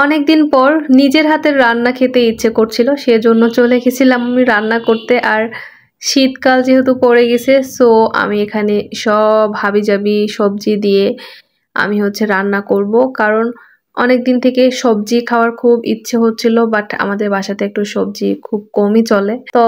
অনেকদিন পর নিজের হাতের রান্না খেতে ইচ্ছে করছিল, সেজন্য চলে গেছিলাম আমি রান্না করতে। আর শীতকাল যেহেতু পড়ে গেছে, সো আমি এখানে সব হাবিজাবি সবজি দিয়ে আমি রান্না করব। কারণ অনেক দিন থেকে সবজি খাওয়ার খুব ইচ্ছে হচ্ছিল, বাট আমাদের বাসাতে একটু সবজি খুব কমই চলে। তো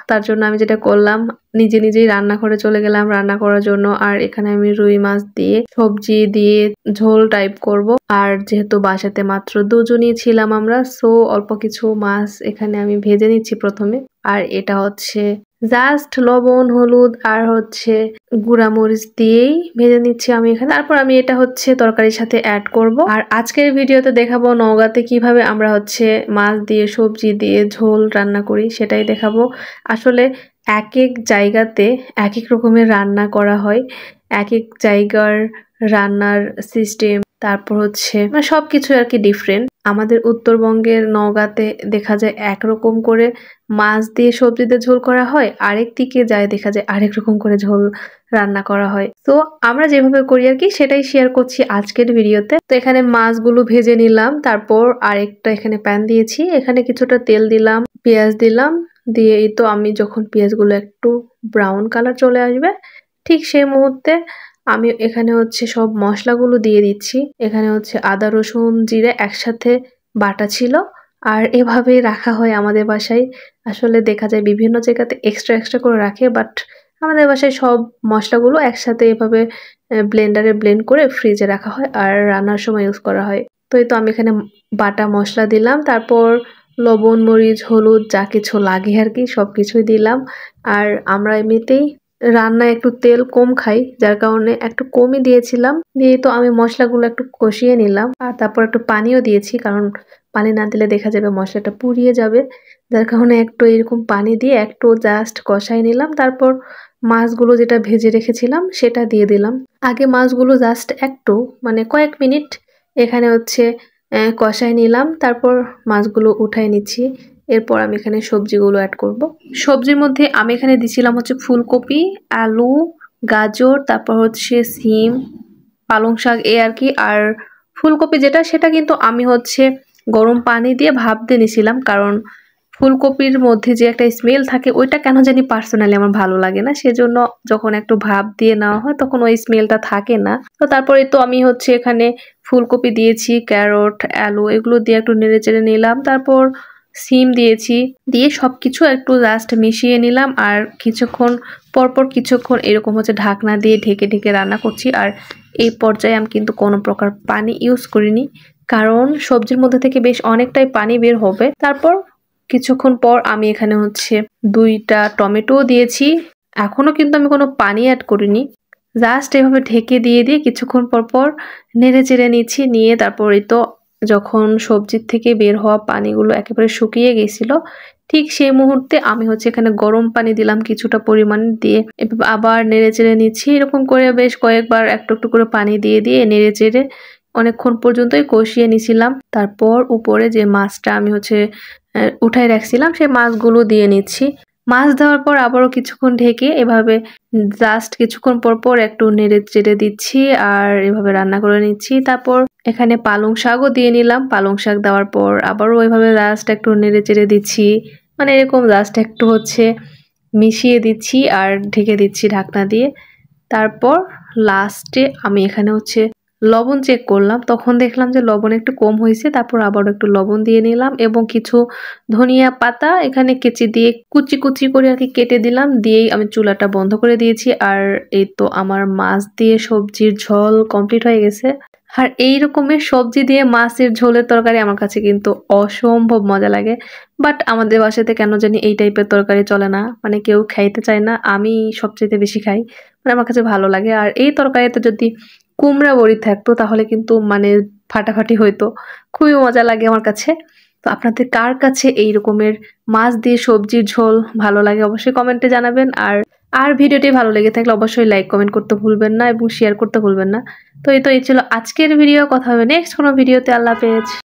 তার জন্য আমি যেটা করলাম, নিজে নিজেই রান্না করে চলে গেলাম রান্না করার জন্য। আর এখানে আমি রুই মাছ দিয়ে সবজি দিয়ে ঝোল টাইপ করব। আর যেহেতু বাসাতে মাত্র দুজনই ছিলাম আমরা, সো অল্প কিছু মাছ এখানে আমি ভেজে নিচ্ছি প্রথমে। আর এটা জাস্ট লবণ হলুদ আর গুঁড়া মরিচ দিয়েই ভেজে নিচ্ছি আমি এখানে। তারপর আমি এটা তরকারির সাথে অ্যাড করব। আর আজকের ভিডিওতে দেখাবো নওগাঁতে কিভাবে আমরা মাছ দিয়ে সবজি দিয়ে ঝোল রান্না করি, সেটাই দেখাবো। আসলে এক এক জায়গাতে এক এক রকমের রান্না করা হয়, এক এক জায়গার রান্নার সিস্টেম, তারপর মানে সবকিছু আর কি ডিফারেন্ট। আমাদের উত্তরবঙ্গের নওগাঁতে দেখা যায় একরকম করে মাছ দিয়ে সবজিতে ঝোল করা হয়, আরেক দিকে যায় দেখা যায় আরেক রকম করে ঝোল রান্না করা হয়। তো আমরা যেভাবে করি আর কি সেটাই শেয়ার করছি আজকের ভিডিওতে। তো এখানে মাছগুলো ভেজে নিলাম, তারপর আরেকটা এখানে প্যান দিয়েছি, এখানে কিছুটা তেল দিলাম, পেঁয়াজ দিলাম, দিয়ে এই তো আমি যখন পেঁয়াজগুলো একটু ব্রাউন কালার চলে আসবে ঠিক সেই মুহূর্তে আমি এখানে সব মশলাগুলো দিয়ে দিচ্ছি। এখানে আদা রসুন জিরে একসাথে বাটা ছিল। আর এভাবেই রাখা হয় আমাদের বাসায়। আসলে দেখা যায় বিভিন্ন জায়গাতে এক্সট্রা এক্সট্রা করে রাখে, বাট আমাদের বাসায় সব মশলাগুলো একসাথে এভাবে ব্লেন্ডারে ব্লেন্ড করে ফ্রিজে রাখা হয় আর রান্নার সময় ইউজ করা হয়। তো এই তো আমি এখানে বাটা মশলা দিলাম, তারপর লবণ মরিচ হলুদ যা কিছু লাগে আর কি সবকিছুই দিলাম। আর আমরা এমনিতেই রান্নায় একটু তেল কম খাই, যার কারণে একটু কমই দিয়েছিলাম। দিয়ে তো আমি মশলাগুলো একটু কষিয়ে নিলাম, আর তারপর একটু পানিও দিয়েছি, কারণ পানি না দিলে দেখা যাবে মশলাটা পুড়িয়ে যাবে। যার কারণে একটু এরকম পানি দিয়ে একটু জাস্ট কষাই নিলাম। তারপর মাছগুলো যেটা ভেজে রেখেছিলাম সেটা দিয়ে দিলাম। আগে মাছগুলো জাস্ট একটু মানে কয়েক মিনিট এখানে কষাই নিলাম, তারপর মাছগুলো উঠাই নিচ্ছি। এরপর আমি এখানে সবজিগুলো অ্যাড করব। সবজির মধ্যে আমি এখানে দিছিলাম ফুলকপি, আলু, গাজর, তারপর সিম, পালং শাক এই আর কি। আর ফুলকপি যেটা সেটা কিন্তু আমি গরম পানি দিয়ে ভাপ দিয়ে নিছিলাম, কারণ ফুলকপির মধ্যে যে একটা স্মেল থাকে ওইটা কেন জানি পার্সোনালি আমার ভালো লাগে না, সেজন্য যখন একটু ভাপ দিয়ে নেওয়া হয় তখন ওই স্মেলটা থাকে না। তো তারপরে তো আমি এখানে ফুলকপি দিয়েছি, ক্যারট, আলু এগুলো দিয়ে একটু নেড়ে চেড়ে নিলাম। তারপর সিম দিয়েছি, দিয়ে সবকিছু একটু জাস্ট মিশিয়ে নিলাম। আর কিছুক্ষণ পরপর কিছুক্ষণ এরকম ঢাকনা দিয়ে ঢেকে ঢেকে রান্না করছি। আর এই পর্যায়ে আমি কিন্তু কোনো প্রকার পানি ইউজ করিনি, কারণ সবজির মধ্যে থেকে বেশ অনেকটাই পানি বের হবে। তারপর কিছুক্ষণ পর আমি এখানে 2টা টমেটো দিয়েছি। এখনো কিন্তু আমি কোনো পানি অ্যাড করিনি, জাস্ট এভাবে ঢেকে দিয়ে দিয়ে কিছুক্ষণ পর পর নেড়ে চেড়ে নিচ্ছি। নিয়ে তারপর এই তো যখন সবজির থেকে বের হওয়া পানিগুলো একেবারে শুকিয়ে গেছিল, ঠিক সেই মুহূর্তে আমি এখানে গরম পানি দিলাম কিছুটা পরিমাণ, দিয়ে আবার নেড়ে চেড়ে নিচ্ছি। এরকম করে বেশ কয়েকবার একটু একটু করে পানি দিয়ে দিয়ে নেড়ে চেড়ে অনেকক্ষণ পর্যন্তই কষিয়ে নিছিলাম। তারপর উপরে যে মাছটা আমি উঠাই রাখছিলাম সেই মাছগুলো দিয়ে নিচ্ছি। মাছ দেওয়ার পর আবারও কিছুক্ষণ ঢেকে এভাবে জাস্ট কিছুক্ষণ পর পর একটু নেড়ে চেড়ে দিচ্ছি আর এভাবে রান্না করে নিচ্ছি। তারপর এখানে পালং শাকও দিয়ে নিলাম। পালং শাক দেওয়ার পর আবারও এভাবে জাস্ট একটু নেড়ে চেড়ে দিচ্ছি, মানে এরকম জাস্ট একটু মিশিয়ে দিচ্ছি আর ঢেকে দিচ্ছি ঢাকনা দিয়ে। তারপর লাস্টে আমি এখানে লবণ চেক করলাম, তখন দেখলাম যে লবণ একটু কম হয়েছে। তারপর আবার একটু লবণ দিয়ে নিলাম এবং কিছু ধনিয়া পাতা এখানে কেচি দিয়ে কুচি কুচি করে আর কি কেটে দিলাম, দিয়েই আমি চুলাটা বন্ধ করে দিয়েছি। আর এই তো আমার মাছ দিয়ে সবজির ঝোল কমপ্লিট হয়ে গেছে। আর এই রকমের সবজি দিয়ে মাছের ঝোলের তরকারি আমার কাছে কিন্তু অসম্ভব মজা লাগে, বাট আমাদের বাসাতে কেন জানি এই টাইপের তরকারি চলে না, মানে কেউ খাইতে চায় না। আমি সবচেয়ে বেশি খাই, মানে আমার কাছে ভালো লাগে। আর এই তরকারিতে যদি কুমড়া বড়ি থাকতো তাহলে কিন্তু মানে ফাটাফাটি হইতো, খুবই মজা লাগে আমার কাছে। তো আপনাদের কার কাছে এই রকমের মাছ দিয়ে সবজির ঝোল ভালো লাগে অবশ্যই কমেন্টে জানাবেন। আর ভিডিওটি ভালো লেগে থাকলে অবশ্যই লাইক কমেন্ট করতে ভুলবেন না এবং শেয়ার করতে ভুলবেন না। তো এই ছিল আজকের ভিডিও। কথা হবে নেক্সট কোনো ভিডিওতে। আল্লাহ হাফেজ।